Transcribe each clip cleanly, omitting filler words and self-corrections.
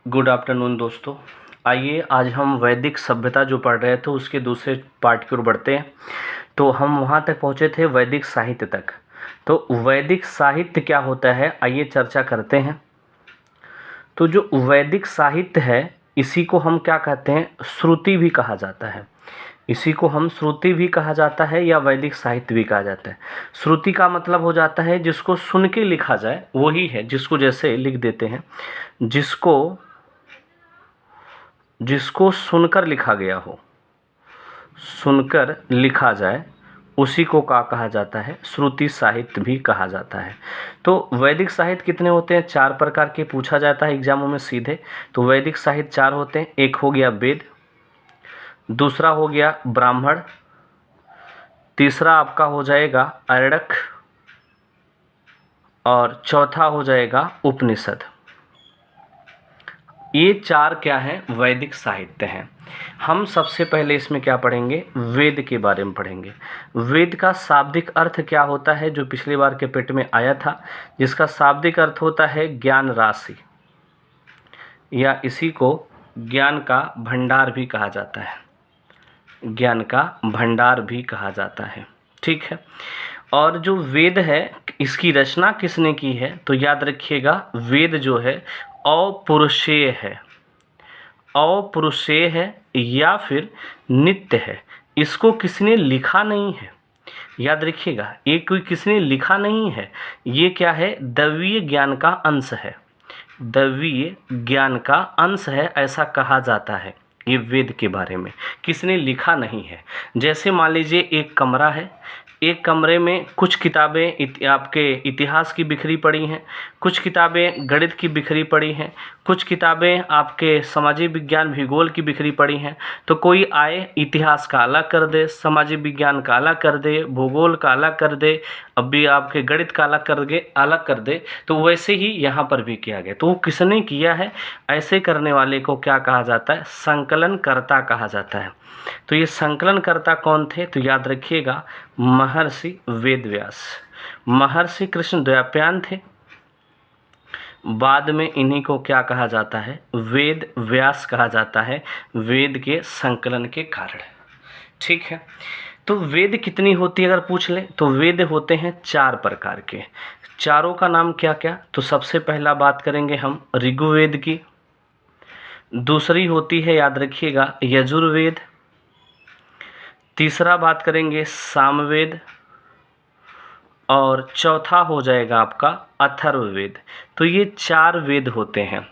Good afternoon दोस्तों। आइए आज हम वैदिक सभ्यता जो पढ़ रहे थे उसके दूसरे पार्ट की ओर बढ़ते हैं। तो हम वहाँ तक पहुँचे थे वैदिक साहित्य तक। तो वैदिक साहित्य क्या होता है, आइए चर्चा करते हैं। तो जो वैदिक साहित्य है इसी को हम क्या कहते हैं, श्रुति भी कहा जाता है। इसी को हम श्रुति भी कहा जाता है या वैदिक साहित्य भी कहा जाता है। श्रुति का मतलब हो जाता है जिसको सुन के लिखा जाए, वही है जिसको जैसे लिख देते हैं, जिसको सुनकर लिखा गया हो, सुनकर लिखा जाए उसी को क्या कहा जाता है, श्रुति साहित्य भी कहा जाता है। तो वैदिक साहित्य कितने होते हैं, 4 प्रकार के पूछा जाता है एग्जामों में सीधे। तो वैदिक साहित्य 4 होते हैं। एक हो गया वेद, दूसरा हो गया ब्राह्मण, तीसरा आपका हो जाएगा आरण्यक और चौथा हो जाएगा उपनिषद। ये 4 क्या हैं, वैदिक साहित्य हैं। हम सबसे पहले इसमें क्या पढ़ेंगे, वेद के बारे में पढ़ेंगे। वेद का शाब्दिक अर्थ क्या होता है, जो पिछली बार के पेट में आया था, जिसका शाब्दिक अर्थ होता है ज्ञान राशि, या इसी को ज्ञान का भंडार भी कहा जाता है। ज्ञान का भंडार भी कहा जाता है, ठीक है। और जो वेद है इसकी रचना किसने की है, तो याद रखिएगा वेद जो है अपौरुषेय है, अपौरुषेय है या फिर नित्य है। इसको किसने लिखा नहीं है, याद रखिएगा ये कोई किसने लिखा नहीं है, ये क्या है, दैवीय ज्ञान का अंश है। दैवीय ज्ञान का अंश है ऐसा कहा जाता है। ये वेद के बारे में किसने लिखा नहीं है। जैसे मान लीजिए एक कमरा है, एक कमरे में कुछ किताबें आपके इतिहास की बिखरी पड़ी हैं, कुछ किताबें गणित की बिखरी पड़ी हैं, कुछ किताबें आपके सामाजिक विज्ञान भूगोल की बिखरी पड़ी हैं। तो कोई आए इतिहास का अलग कर दे, सामाजिक विज्ञान का अलग कर दे, भूगोल का अलग कर दे, अब भी आपके गणित का अलग कर दे। तो वैसे ही यहाँ पर भी किया गया। तो वो किसने किया है, ऐसे करने वाले को क्या कहा जाता है, संकलनकर्ता कहा जाता है। तो ये संकलनकर्ता कौन थे, तो याद रखिएगा महर्षि वेदव्यास। महर्षि कृष्ण द्वैपायन थे, बाद में इन्हीं को क्या कहा जाता है, वेद व्यास कहा जाता है, वेद के संकलन के कारण, ठीक है। तो वेद कितनी होती है अगर पूछ ले, तो वेद होते हैं 4 प्रकार के। चारों का नाम क्या क्या, तो सबसे पहला बात करेंगे हम ऋग्वेद की, दूसरी होती है याद रखिएगा यजुर्वेद, तीसरा बात करेंगे सामवेद, और चौथा हो जाएगा आपका अथर्ववेद। तो ये 4 वेद होते हैं,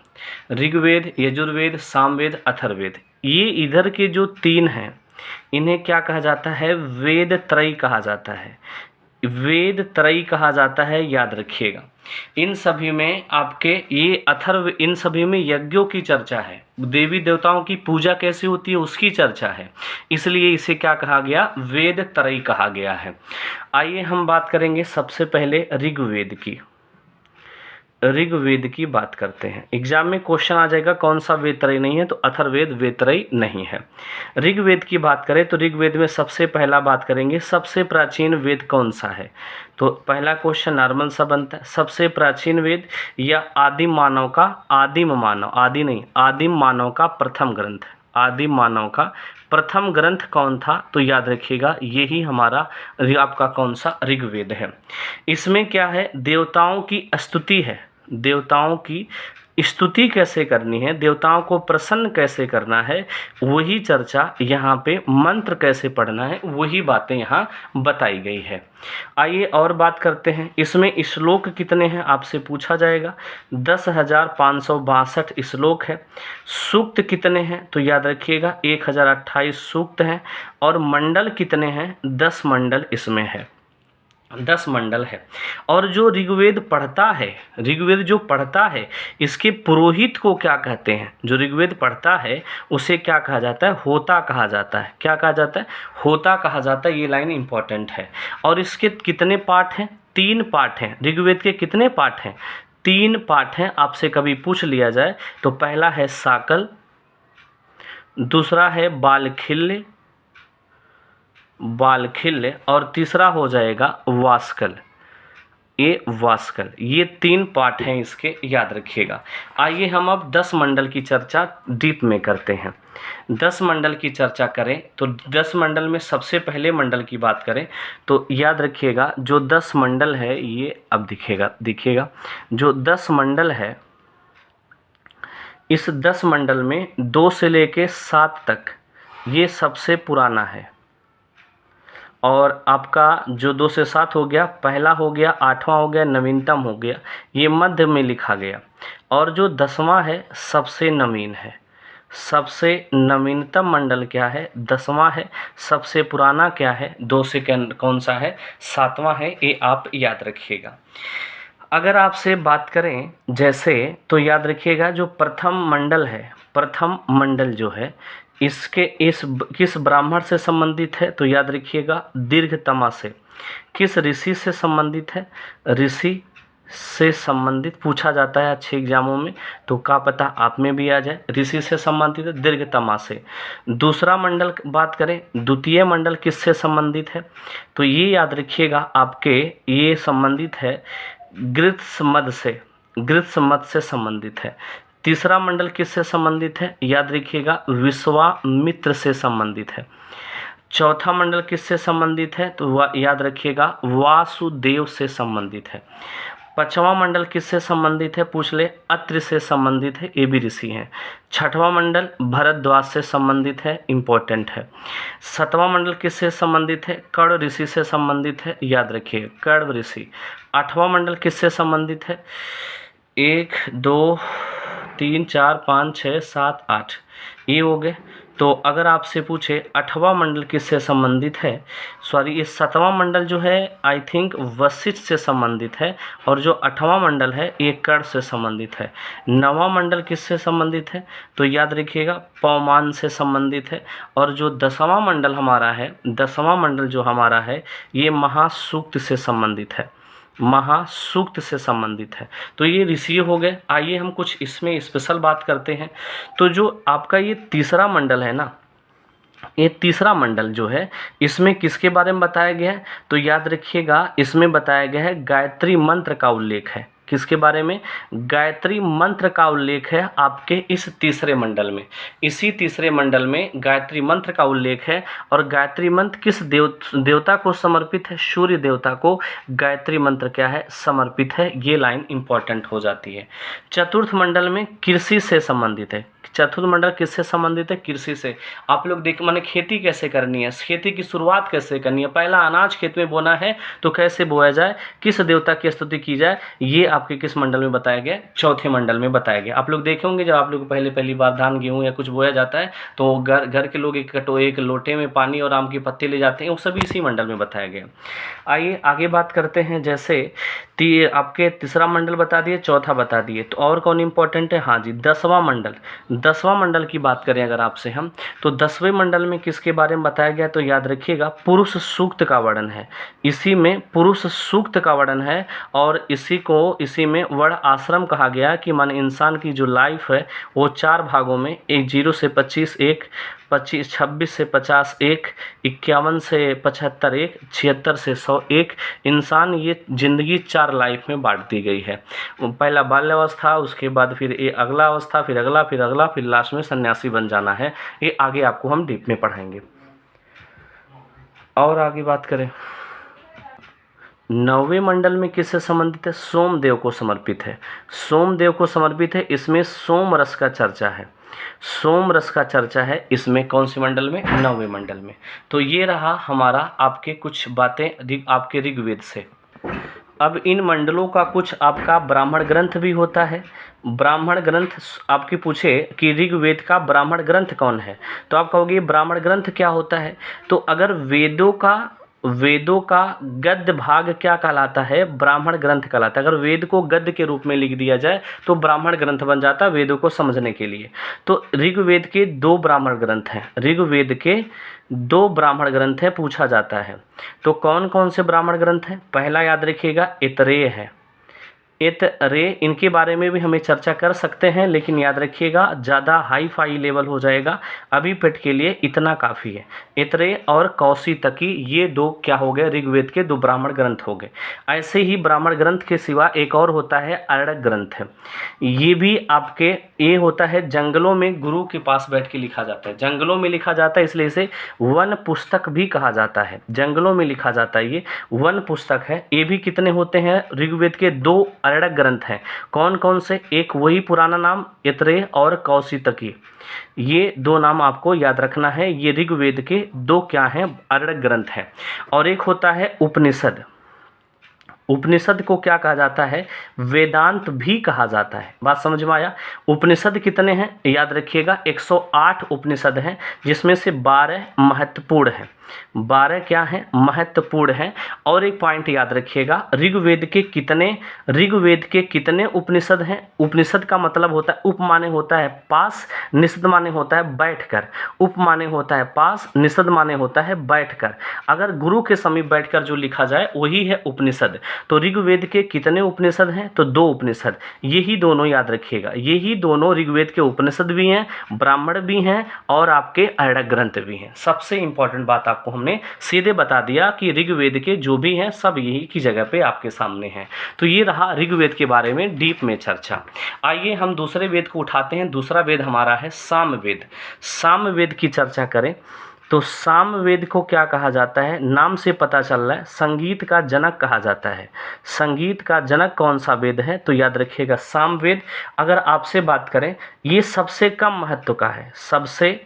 ऋग्वेद, यजुर्वेद, सामवेद, अथर्ववेद। ये इधर के जो 3 हैं इन्हें क्या कहा जाता है, वेद त्रयी कहा जाता है। वेद त्रयी कहा जाता है, याद रखिएगा। इन सभी में आपके ये अथर्व, इन सभी में यज्ञों की चर्चा है, देवी देवताओं की पूजा कैसे होती है उसकी चर्चा है, इसलिए इसे क्या कहा गया, वेद त्रयी कहा गया है। आइए हम बात करेंगे सबसे पहले ऋग्वेद की। ऋग्वेद की बात करते हैं, एग्जाम में क्वेश्चन आ जाएगा कौन सा वेद त्रयी नहीं है, तो अथर्ववेद वेद त्रयी नहीं है। ऋग्वेद की बात करें तो ऋग्वेद में सबसे पहला बात करेंगे सबसे प्राचीन वेद कौन सा है। तो पहला क्वेश्चन नॉर्मल सा बनता है, सबसे प्राचीन वेद या आदिम मानव का, आदिम मानव, आदि नहीं, आदिम मानव का प्रथम ग्रंथ, आदिम मानव का प्रथम ग्रंथ कौन था, तो याद रखिएगा यही हमारा आपका कौन सा ऋग्वेद है। इसमें क्या है, देवताओं की स्तुति है, देवताओं की स्तुति कैसे करनी है, देवताओं को प्रसन्न कैसे करना है, वही चर्चा यहाँ पे, मंत्र कैसे पढ़ना है वही बातें यहाँ बताई गई है। आइए और बात करते हैं, इसमें श्लोक कितने हैं आपसे पूछा जाएगा, 10,562 श्लोक है। सूक्त कितने हैं, तो याद रखिएगा 1028 सूक्त हैं। और मंडल कितने हैं, 10 मंडल इसमें है, 10 मंडल है। और जो ऋग्वेद पढ़ता है, ऋग्वेद जो पढ़ता है इसके पुरोहित को क्या कहते हैं, जो ऋग्वेद पढ़ता है उसे क्या कहा जाता है, होता कहा जाता है। क्या कहा जाता है, होता कहा जाता है। ये लाइन इंपॉर्टेंट है। और इसके कितने पाठ हैं, 3 पाठ हैं। ऋग्वेद के कितने पाठ हैं, 3 पाठ हैं। आपसे कभी पूछ लिया जाए तो पहला है साकल, दूसरा है बालखिल्य, और तीसरा हो जाएगा वास्कल। ए वास्कल। ये 3 पार्ट हैं इसके, याद रखिएगा। आइए हम अब 10 मंडल की चर्चा डीप में करते हैं। 10 मंडल की चर्चा करें तो 10 मंडल में सबसे पहले मंडल की बात करें तो याद रखिएगा, जो 10 मंडल है ये अब दिखेगा जो 10 मंडल है, इस 10 मंडल में 2 से लेके 7 तक ये सबसे पुराना है। और आपका जो 2 से 7 हो गया, पहला हो गया, 8वां हो गया, नवीनतम हो गया, ये मध्य में लिखा गया। और जो 10वां है सबसे नवीन है। सबसे नवीनतम मंडल क्या है? 10वां है। सबसे पुराना क्या है? 2 से कौन सा है? 7वां है। ये आप याद रखिएगा। अगर आपसे बात करें जैसे, तो याद रखिएगा जो प्रथम मंडल है, प्रथम मंडल जो है इसके किस ब्राह्मण से संबंधित है? तो याद रखिएगा दीर्घतमा से। किस ऋषि से संबंधित है? ऋषि से संबंधित पूछा जाता है अच्छे एग्जामों में, तो क्या पता आप में भी आ जाए। ऋषि से संबंधित है, दीर्घतमा से। दूसरा मंडल बात करें, द्वितीय मंडल किससे संबंधित है? तो ये याद रखिएगा आपके, ये संबंधित है गृत्समद से, गृत्समद से संबंधित है। तीसरा मंडल किससे संबंधित है? याद रखिएगा विश्वामित्र से संबंधित है। चौथा मंडल किससे संबंधित है? तो याद रखिएगा वासुदेव से संबंधित है। 5वां मंडल किससे संबंधित है? पूछ ले, अत्रि से संबंधित है, ये भी ऋषि हैं। 6वां मंडल भरद्वाज से संबंधित है, इम्पोर्टेंट है। 7वां मंडल किससे संबंधित है? कर्ण ऋषि से संबंधित है, याद रखिए कर्ण ऋषि। 8वां मंडल किससे संबंधित है? 1 2 3 4 5 6 7 8 ये हो गए। तो अगर आपसे पूछे 8वां मंडल किससे संबंधित है, सॉरी ये 7वां मंडल जो है आई थिंक वशिष्ठ से संबंधित है, और जो 8वां मंडल है ये कर्ण से संबंधित है। 9वां मंडल किससे संबंधित है? तो याद रखिएगा पवमान से संबंधित है। और जो 10वां मंडल हमारा है, 10वां मंडल जो हमारा है ये महासूक्त से संबंधित है, महासूक्त से संबंधित है। तो ये ऋषि हो गए। आइए हम कुछ इसमें स्पेशल बात करते हैं। तो जो आपका ये तीसरा मंडल है ना, ये तीसरा मंडल जो है इसमें किसके बारे में बताया गया है? तो याद रखिएगा इसमें बताया गया है गायत्री मंत्र का उल्लेख है। किसके बारे में? गायत्री मंत्र का उल्लेख है आपके इस तीसरे मंडल में। इसी तीसरे मंडल में गायत्री मंत्र का उल्लेख है। और गायत्री मंत्र किस देवता को समर्पित है? सूर्य देवता को गायत्री मंत्र क्या है? समर्पित है। ये लाइन इंपॉर्टेंट हो जाती है। चतुर्थ मंडल में कृषि से संबंधित है। चतुर्थ मंडल किससे संबंधित है? कृषि से। आप लोग देख माने खेती कैसे करनी है, खेती की शुरुआत कैसे करनी है, पहला अनाज खेत में बोना है तो कैसे बोया जाए, किस देवता की स्तुति की जाए, ये आपके किस मंडल में बताया गया? चौथे मंडल में बताया गया। आप लोग देखे होंगे जब आप लोग पहली बार धान गेहूँ या कुछ बोया जाता है तो घर के लोग एक लोटे में पानी और आम के पत्ते ले जाते हैं, वो सभी इसी मंडल में बताया गया। आइए आगे बात करते हैं। जैसे आपके तीसरा मंडल बता दिए, चौथा बता दिए, तो और कौन इंपॉर्टेंट है? हाँ जी 10वां मंडल। 10वां मंडल की बात करें अगर आपसे हम, तो 10वें मंडल में किसके बारे में बताया गया? तो याद रखिएगा पुरुष सूक्त का वर्णन है। इसी में पुरुष सूक्त का वर्णन है। और इसी में वर्ण आश्रम कहा गया कि मान इंसान की जो लाइफ है वो 4 भागों में, 0 से 25 1, 26 से 50 1, 51 से 75 1, 76 से 100 1। इंसान ये ज़िंदगी 4 लाइफ में बांट दी गई है। पहला बाल्यावस्था, उसके बाद फिर ये अगला अवस्था, फिर अगला, फिर लास्ट में सन्यासी बन जाना है। ये आगे आपको हम डीप में पढ़ाएंगे। और आगे बात करें, 9वें मंडल में किससे संबंधित है? सोमदेव को समर्पित है। सोमदेव को समर्पित है। इसमें सोम रस का चर्चा है। सोम रस का चर्चा है इसमें। कौन से मंडल में? 9वें मंडल में। तो ये रहा हमारा आपके कुछ बातें आपके ऋग्वेद से। अब इन मंडलों का कुछ आपका ब्राह्मण ग्रंथ भी होता है। ब्राह्मण ग्रंथ आपके पूछे कि ऋग्वेद का ब्राह्मण ग्रंथ कौन है, तो आप कहोगे ब्राह्मण ग्रंथ क्या होता है? तो अगर वेदों का गद्य भाग क्या कहलाता है? ब्राह्मण ग्रंथ कहलाता है। अगर वेद को गद्य के रूप में लिख दिया जाए तो ब्राह्मण ग्रंथ बन जाता है वेदों को समझने के लिए। तो ऋग्वेद के 2 ब्राह्मण ग्रंथ हैं। ऋग्वेद के 2 ब्राह्मण ग्रंथ है, पूछा जाता है। तो कौन कौन से ब्राह्मण ग्रंथ हैं? पहला याद रखिएगा ऐतरेय है। रे, इनके बारे में भी हमें चर्चा कर सकते हैं, लेकिन याद रखिएगा ज़्यादा हाई फाई लेवल हो जाएगा। अभी पेट के लिए इतना काफ़ी है। इतरे और कौशितकी, ये दो क्या हो गए, ऋग्वेद के दो ब्राह्मण ग्रंथ हो गए। ऐसे ही ब्राह्मण ग्रंथ के सिवा एक और होता है अरण्यक ग्रंथ है। ये भी आपके ये होता है जंगलों में गुरु के पास बैठ के लिखा जाता है, जंगलों में लिखा जाता है, इसलिए इसे वन पुस्तक भी कहा जाता है। जंगलों में लिखा जाता है, ये वन पुस्तक है। ये भी कितने होते हैं, ऋग्वेद के दो अरण्यक ग्रंथ हैं। कौन कौन से, एक वही पुराना नाम इतरे और कौशितकी, ये दो नाम आपको याद रखना है। ये ऋग्वेद के दो क्या हैं, अरण्यक ग्रंथ हैं। और एक होता है उपनिषद। उपनिषद को क्या कहा जाता है, वेदांत भी कहा जाता है। बात समझ में आया। उपनिषद कितने हैं, याद रखिएगा 108 उपनिषद हैं, जिसमें से 12 महत्वपूर्ण हैं। 12 क्या हैं, महत्वपूर्ण हैं। और एक पॉइंट याद रखिएगा, ऋग्वेद के कितने उपनिषद हैं। उपनिषद का मतलब होता है, उप माने होता है पास, निषद माने होता है बैठकर। उप माने होता है पास, निषद माने होता है बैठकर। अगर गुरु के समीप बैठकर जो लिखा जाए वही है उपनिषद। तो ऋग्वेद के कितने उपनिषद हैं, तो 2 उपनिषद। यही दोनों याद रखिएगा, यही दोनों ऋग्वेद के उपनिषद भी हैं, ब्राह्मण भी हैं और आपके अरण्यक ग्रंथ भी हैं। सबसे इंपॉर्टेंट बात आपको हमने सीधे बता दिया कि ऋग्वेद के जो भी हैं सब यही की जगह पे आपके सामने हैं। तो ये रहा ऋग्वेद के बारे में डीप में चर्चा। आइए हम दूसरे वेद को उठाते हैं। दूसरा वेद हमारा है सामवेद। सामवेद की चर्चा करें तो सामवेद को क्या कहा जाता है, नाम से पता चल रहा है संगीत का जनक कहा जाता है। संगीत का जनक कौन सा वेद है, तो याद रखिएगा सामवेद। अगर आपसे बात करें, ये सबसे कम महत्व का है, सबसे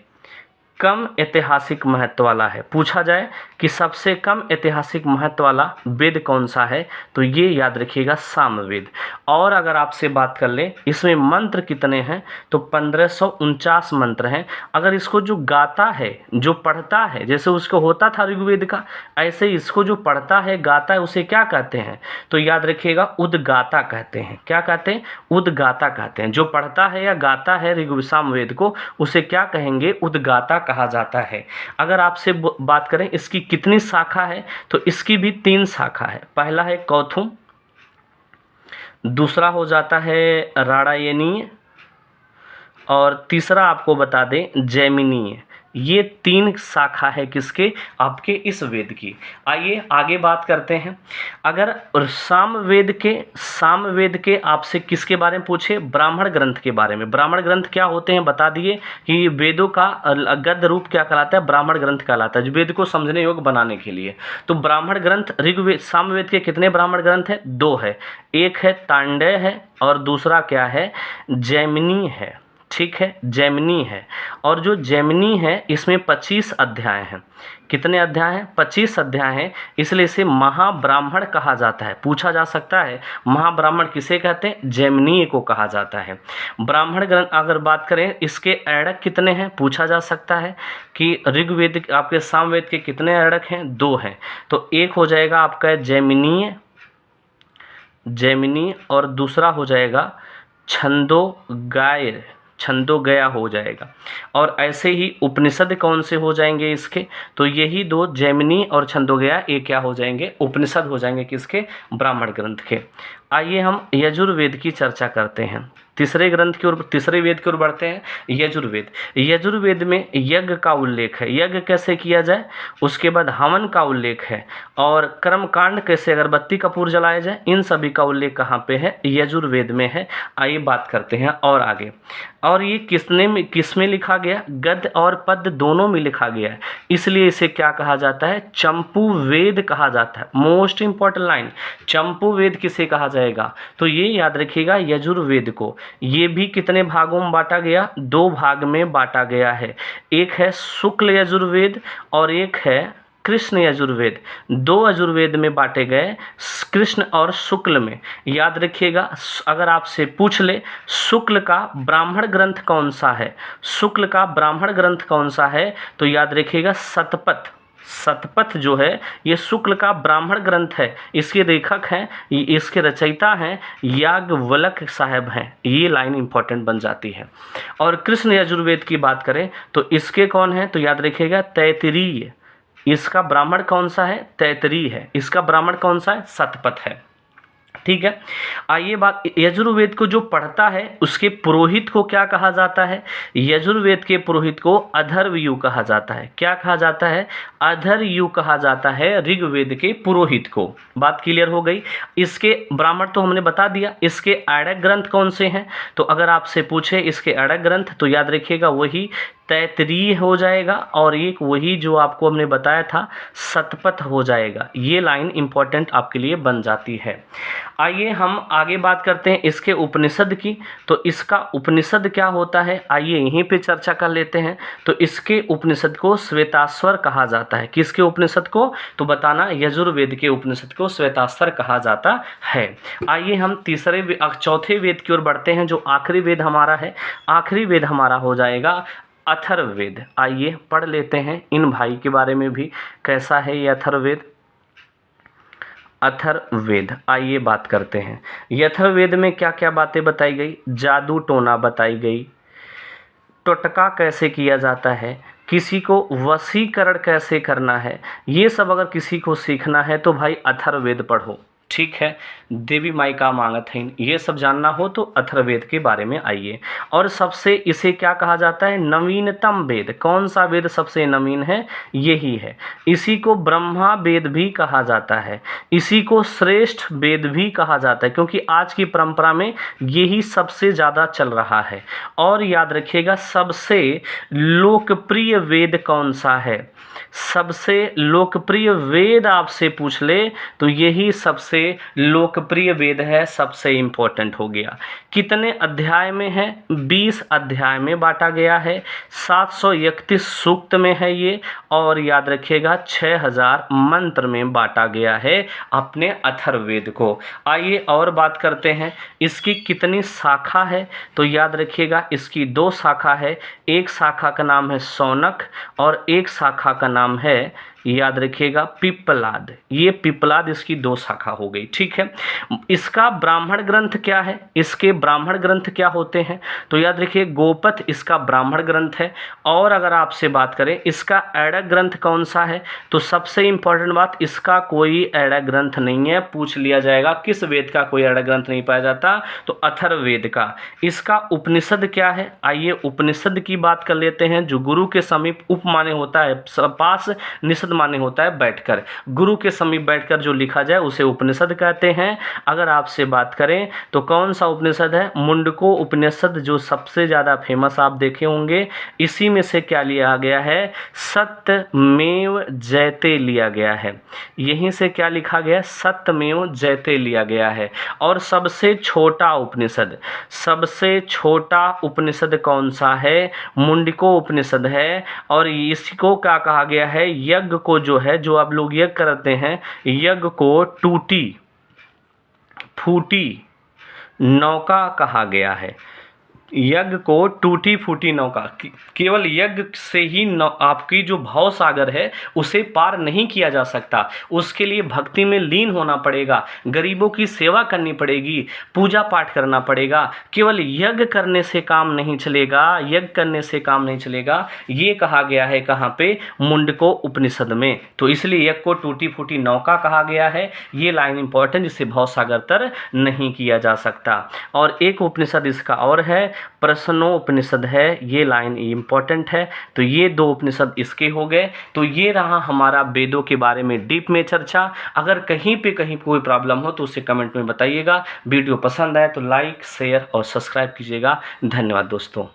कम ऐतिहासिक महत्व वाला है। पूछा जाए कि सबसे कम ऐतिहासिक महत्व वाला वेद कौन सा है, तो ये याद रखिएगा सामवेद। और अगर आपसे बात कर लें, इसमें मंत्र कितने हैं, तो 1549 मंत्र हैं। अगर इसको जो गाता है, जो पढ़ता है, जैसे उसको होता था ऋग्वेद का, ऐसे इसको जो पढ़ता है, गाता है, उसे क्या कहते हैं, तो याद रखिएगा उद्गाता कहते हैं। क्या कहते हैं, उद्गाता कहते हैं। जो पढ़ता है या गाता है ऋग्वेद सामवेद को, उसे क्या कहेंगे, उद्गाता कहा जाता है। अगर आपसे बात करें इसकी कितनी शाखा है, तो इसकी भी 3 शाखा है। पहला है कौथुम, दूसरा हो जाता है राणायनीय और तीसरा आपको बता दें जैमिनीय। ये 3 शाखा है किसके, आपके इस वेद की। आइए आगे बात करते हैं। अगर सामवेद के आपसे किसके बारे में पूछे, ब्राह्मण ग्रंथ के बारे में। ब्राह्मण ग्रंथ क्या होते हैं बता दिए कि वेदों का गद्य रूप क्या कहलाता है, ब्राह्मण ग्रंथ कहलाता है, वेद को समझने योग्य बनाने के लिए। तो ब्राह्मण ग्रंथ ऋग्वेद सामवेद के कितने ब्राह्मण ग्रंथ हैं, 2 है। एक है तांडेय है और दूसरा क्या है, जैमिनी है। ठीक है, जैमिनी है। और जो जैमिनी है इसमें 25 अध्याय हैं। कितने अध्याय हैं, 25 अध्याय हैं, इसलिए इसे महाब्राह्मण कहा जाता है। पूछा जा सकता है महाब्राह्मण किसे कहते हैं, जैमिनी को कहा जाता है। ब्राह्मण ग्रंथ अगर बात करें, इसके अरण्यक कितने हैं, पूछा जा सकता है कि ऋग्वेद आपके सामवेद के कितने अरण्यक हैं, 2 हैं। तो एक हो जाएगा आपका जैमिनी और दूसरा हो जाएगा छंदोगया हो जाएगा। और ऐसे ही उपनिषद कौन से हो जाएंगे इसके, तो यही 2 जैमिनी और छंदोगया, ये क्या हो जाएंगे, उपनिषद हो जाएंगे किसके, ब्राह्मण ग्रंथ के। आइए हम यजुर्वेद की चर्चा करते हैं। तीसरे वेद की ओर बढ़ते हैं, यजुर्वेद। यजुर्वेद में यज्ञ का उल्लेख है, यज्ञ कैसे किया जाए, उसके बाद हवन का उल्लेख है, और कर्मकांड कैसे अगरबत्ती कपूर जलाया जाए, इन सभी का उल्लेख कहाँ पे है, यजुर्वेद में है। आइए बात करते हैं और आगे। और ये किसमें लिखा गया, गद्य और पद्य दोनों में लिखा गया है, इसलिए इसे क्या कहा जाता है, चंपू वेद कहा जाता है। मोस्ट इंपॉर्टेंट लाइन, चंपू वेद किसे कहा जाएगा, तो ये याद रखिएगा यजुर्वेद को। ये भी कितने भागों में बांटा गया, 2 भाग में बांटा गया है। एक है शुक्ल यजुर्वेद और एक है कृष्ण यजुर्वेद। 2 यजुर्वेद में बांटे गए, कृष्ण और शुक्ल में। याद रखिएगा, अगर आपसे पूछ ले शुक्ल का ब्राह्मण ग्रंथ कौन सा है, शुक्ल का ब्राह्मण ग्रंथ कौन सा है, तो याद रखिएगा शतपथ जो है ये शुक्ल का ब्राह्मण ग्रंथ है। इसके लेखक हैं, इसके रचयिता हैं याज्ञवल्क्य साहब हैं। ये लाइन इंपॉर्टेंट बन जाती है। और कृष्ण यजुर्वेद की बात करें तो इसके कौन है, तो याद रखिएगा तैत्तिरीय। इसका ब्राह्मण कौन सा है, तैत्तिरीय है। इसका ब्राह्मण कौन सा है, शतपथ है। ठीक है। आइए बात, यजुर्वेद को जो पढ़ता है उसके पुरोहित को क्या कहा जाता है? यजुर्वेद के पुरोहित को अथर्वयु कहा जाता है। क्या कहा जाता है? अथर्वयु कहा जाता है ऋग्वेद के पुरोहित को। बात क्लियर हो गई। इसके ब्राह्मण तो हमने बता दिया। इसके अड़क ग्रंथ कौन से हैं? तो अगर आपसे पूछे इसके अड़क ग्रंथ तो याद रखिएगा वही तैतरीय हो जाएगा और एक वही जो आपको हमने बताया था शतपथ हो जाएगा। ये लाइन इंपॉर्टेंट आपके लिए बन जाती है। आइए हम आगे बात करते हैं इसके उपनिषद की। तो इसका उपनिषद क्या होता है, आइए यहीं पे चर्चा कर लेते हैं। तो इसके उपनिषद को श्वेताश्वर कहा जाता है। किसके उपनिषद को? तो बताना, यजुर्वेद के उपनिषद को श्वेताश्वर कहा जाता है। आइए हम चौथे वेद की ओर बढ़ते हैं, जो आखिरी वेद हमारा है। आखिरी वेद हमारा हो जाएगा अथर्ववेद। आइए पढ़ लेते हैं इन भाई के बारे में भी, कैसा है ये अथर्ववेद। अथर्ववेद, आइए बात करते हैं। ये अथर्ववेद में क्या क्या बातें बताई गई? जादू टोना बताई गई, टोटका कैसे किया जाता है, किसी को वशीकरण कैसे करना है, ये सब अगर किसी को सीखना है तो भाई अथर्ववेद पढ़ो। ठीक है, देवी माई का मांगत है, ये सब जानना हो तो अथर्ववेद के बारे में आइए। और सबसे इसे क्या कहा जाता है? नवीनतम वेद। कौन सा वेद सबसे नवीन है? यही है। इसी को ब्रह्मा वेद भी कहा जाता है, इसी को श्रेष्ठ वेद भी कहा जाता है, क्योंकि आज की परंपरा में यही सबसे ज़्यादा चल रहा है। और याद रखिएगा सबसे लोकप्रिय वेद कौन सा है? सबसे लोकप्रिय वेद आपसे पूछ ले तो यही सबसे लोकप्रिय वेद है, सबसे इम्पोर्टेंट हो गया। कितने अध्याय में है? 20 अध्याय में बांटा गया है, 731 सूक्त में है ये, और याद रखिएगा 6000 मंत्र में बांटा गया है अपने अथर्ववेद को। आइए और बात करते हैं इसकी कितनी शाखा है। तो याद रखिएगा इसकी 2 शाखा है। एक शाखा का नाम है शौनक और एक शाखा का नाम है, याद रखिएगा, पिप्पलाद। ये पिप्पलाद इसकी 2 शाखा हो गई। ठीक है। इसका ब्राह्मण ग्रंथ क्या है? इसके ब्राह्मण ग्रंथ क्या होते हैं? तो याद रखिए गोपथ इसका ब्राह्मण ग्रंथ है। और अगर आपसे बात करें इसका ऐड़क ग्रंथ कौन सा है, तो सबसे इंपॉर्टेंट बात, इसका कोई ऐड़क ग्रंथ नहीं है। पूछ लिया जाएगा किस वेद का कोई ऐड़क ग्रंथ नहीं पाया जाता, तो अथर्ववेद का। इसका उपनिषद क्या है? आइए उपनिषद की बात कर लेते हैं। जो गुरु के समीप उप माने होता है, पास, निषद माने होता है बैठकर। गुरु के समीप बैठकर जो लिखा जाए उसे उपनिषद कहते हैं। अगर आपसे बात करें तो कौन सा उपनिषद है? मुंडको उपनिषद, जो सबसे ज़्यादा फेमस आप देखे होंगे। इसी में से क्या लिया गया है? सत्यमेव जयते लिया गया है। यहीं से क्या लिखा गया? सत्यमेव जयते लिया गया है। और सबसे छोटा उपनिषद, सबसे छोटा उपनिषद कौन सा है? मुंडको उपनिषद है। और इसको क्या कहा गया है? यज्ञ को जो है, जो आप लोग यज्ञ करते हैं, यज्ञ को टूटी फूटी नौका कहा गया है। यज्ञ को टूटी फूटी नौका, केवल यज्ञ से ही आपकी जो भाव सागर है उसे पार नहीं किया जा सकता। उसके लिए भक्ति में लीन होना पड़ेगा, गरीबों की सेवा करनी पड़ेगी, पूजा पाठ करना पड़ेगा। केवल यज्ञ करने से काम नहीं चलेगा, यज्ञ करने से काम नहीं चलेगा। ये कहा गया है कहाँ पे? मुंडको उपनिषद में। तो इसलिए यज्ञ को टूटी फूटी नौका कहा गया है। ये लाइन इंपॉर्टेंट, जिससे भाव सागर तर नहीं किया जा सकता। और एक उपनिषद इसका और है, प्रश्नोपनिषद है। ये लाइन इंपॉर्टेंट है। तो ये 2 उपनिषद इसके हो गए। तो ये रहा हमारा वेदों के बारे में डीप में चर्चा। अगर कहीं कोई प्रॉब्लम हो तो उसे कमेंट में बताइएगा। वीडियो पसंद आए तो लाइक, शेयर और सब्सक्राइब कीजिएगा। धन्यवाद दोस्तों।